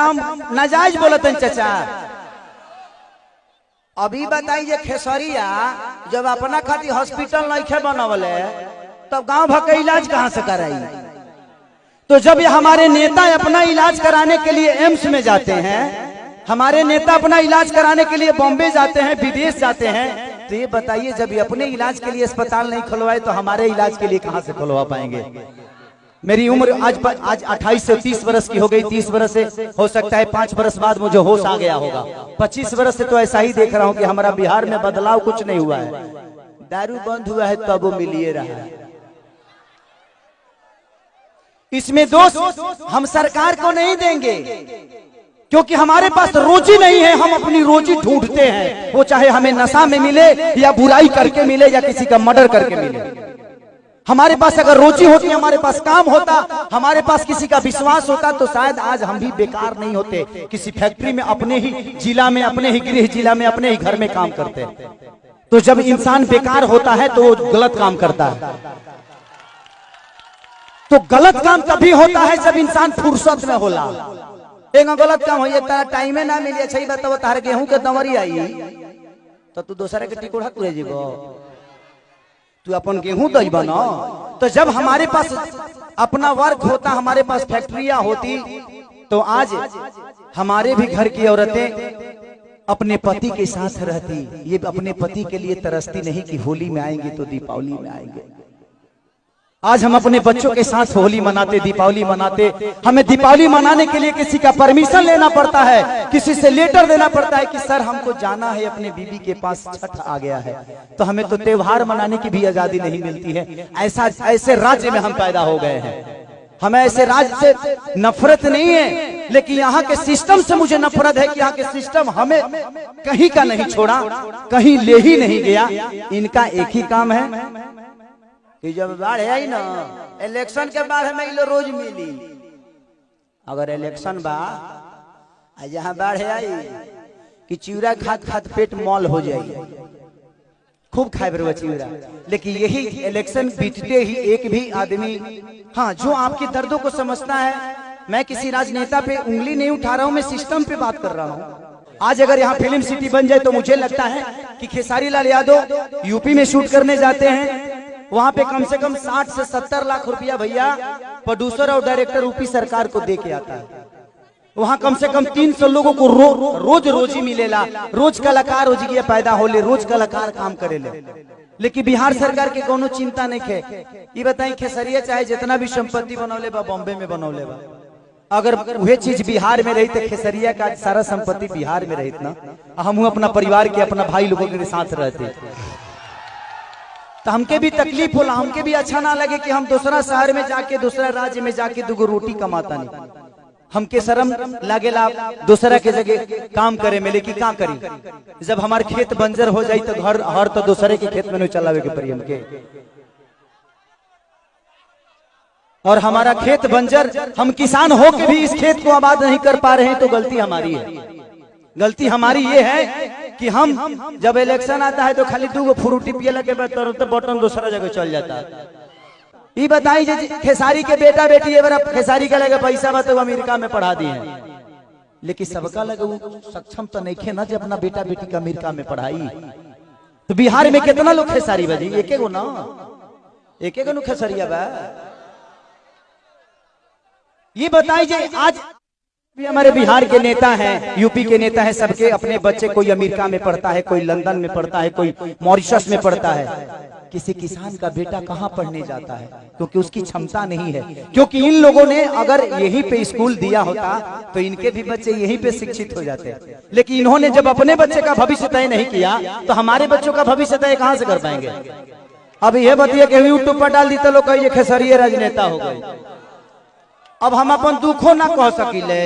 हम नाजायज बोलते हैं चाचा। अभी बताइए खेसरिया जब अपना खातिर हॉस्पिटल नहीं बनवले तब गांव भर का इलाज कहां से कराई। तो जब ये हमारे नेता अपना इलाज कराने के लिए एम्स में जाते हैं, हमारे नेता अपना इलाज कराने के लिए बॉम्बे जाते हैं, विदेश जाते हैं, तो ये बताइए जब ये अपने इलाज के लिए अस्पताल नहीं खुलवाए तो हमारे इलाज के लिए कहां से खुलवा पाएंगे। मेरी उम्र आज 28 से 30 वर्ष की हो गई। 30 वर्ष से हो सकता है 5 वर्ष बाद मुझे होश आ गया होगा। 25 वर्ष से तो ऐसा ही देख रहा हूं कि हमारा बिहार में बदलाव कुछ नहीं हुआ है। दारू बंद हुआ है तब वो मिलिए रहा है। इसमें दोष हम सरकार को नहीं देंगे क्योंकि हमारे पास रोजी नहीं है। हम अपनी रोजी ढूंढते हैं, वो चाहे हमें नशा में मिले या बुराई करके मिले या किसी का मर्डर करके मिले। हमारे पास अगर रोजी होती, हमारे पास काम होता, हमारे पास किसी का विश्वास होता तो शायद आज हम भी बेकार नहीं होते। किसी फैक्ट्री में अपने ही जिला में, अपने ही गृह जिला में, अपने ही घर में काम करते। तो जब इंसान बेकार होता है तो वो गलत काम करता है। तो गलत काम तभी होता है जब इंसान फुर्सत में होला। एक गलत काम हो तारा टाइमे ना मिली। अच्छा ही बताओ तार गेहूं के दमरी आई तो तू दूसरा के टिकोड़ा तुरे जीवो, तू अपन गेहूं दई बना। तो जब हमारे पास अपना वर्क होता, हमारे पास फैक्ट्रियां होती, तो आज हमारे भी घर की औरतें अपने पति के साथ रहती। ये अपने पति के लिए तरसती नहीं कि होली में आएंगे तो दीपावली में आएंगे। आज हम अपने बच्चों के साथ होली मनाते, दीपावली मनाते। हमें दीपावली मनाने के लिए किसी का परमिशन लेना पड़ता है, किसी से लेटर देना पड़ता है कि सर हमको जाना है अपने बीबी के पास, छठ आ गया है। तो हमें तो त्योहार मनाने की भी आजादी नहीं मिलती है। ऐसे राज्य में हम पैदा हो गए हैं। हमें ऐसे राज्य से नफरत नहीं है, लेकिन यहाँ के सिस्टम से मुझे नफरत है कि यहाँ के सिस्टम हमें कहीं का नहीं छोड़ा, कहीं ले ही नहीं गया। इनका एक ही काम है कि जब बाढ़ आई ना, इलेक्शन के बाद हमें इलो रोज मिली। अगर इलेक्शन बा जहाँ बाढ़ आई कि चिवड़ा खाद खाद पेट मॉल हो जाए, खूब खाए बरुआ चिवड़ा। लेकिन यही इलेक्शन बीतते ही एक भी आदमी, हाँ, जो आपके दर्दों को समझता है। मैं किसी राजनेता पे उंगली नहीं उठा रहा हूँ, मैं सिस्टम पे बात कर रहा हूँ। आज अगर यहाँ फिल्म सिटी बन जाए तो मुझे लगता है कि खेसारी लाल यादव यूपी में शूट करने जाते हैं, वहां पे कम से कम 60 से 70 लाख रुपया भैया प्रोड्यूसर और डायरेक्टर यूपी सरकार को दे के आता है। वहां कम से कम 300 लोगों को रोज रोजी मिलेला। रोज कलाकार रोजी पैदा होले, रोज कलाकार काम करेले। लेकिन बिहार सरकार के कोनो चिंता नहीं है। ये बताई खेसरिया चाहे जितना भी संपत्ति बनौले बा बॉम्बे में बनौले बा, अगर वह चीज बिहार में रही तो खेसरिया का सारा संपत्ति बिहार में रही ना, हम अपना परिवार के, अपना भाई लोगों के साथ रहते तो हमके भी तकलीफ होला, हमके भी अच्छा ना लगे कि हम दूसरा शहर में जाके, दूसरा राज्य में जाके दुगो रोटी कमाता नहीं। हमके शर्म लागेला दूसरा के जगह काम करे में। लेकिन क्या करी, जब हमारे खेत बंजर हो जाए तो घर हर तो दूसरे के खेत में नहीं चलावे के पड़ी हमके। और हमारा खेत बंजर, हम किसान हो के भी इस खेत को आबाद नहीं कर पा रहे हैं, तो गलती हमारी है। गलती हमारी ये है कि हम जब इलेक्शन आता है तो खाली 2 फ्रूटी पियला के बाद तुरंत बटन दूसरा जगह चल जाता है। ये बताई खेसारी के बेटा बेटी खेसारी का लगे पैसा बा तो अमेरिका में पढ़ा दिए, लेकिन सबका लगे सक्षम तो नहीं खे ना जब अपना बेटा बेटी का अमेरिका में पढ़ाई। तो बिहार में कितना लोग खेसारी बजी, एक गो ना, एक गो खेसरिया बा। ये बताइए आज भी हमारे बिहार के नेता हैं, यूपी के नेता हैं, सबके अपने बच्चे, कोई अमेरिका में पढ़ता है, कोई लंदन में पढ़ता है, कोई मॉरिशस में पढ़ता है। किसी किसान का बेटा कहाँ पढ़ने जाता है क्योंकि उसकी क्षमता नहीं है। क्योंकि इन लोगों ने अगर यहीं पे स्कूल दिया होता तो इनके भी बच्चे यहीं पे शिक्षित हो जाते। लेकिन इन्होंने जब अपने बच्चे का भविष्य तय नहीं किया तो हमारे बच्चों का भविष्य तय कहाँ से कर पाएंगे। अब यह बताइए कि यूट्यूब पर डाल दी तो लोग कहिए खेसरिया राजनेता हो गए। अब हम अपन दुखों ना कह सकिले।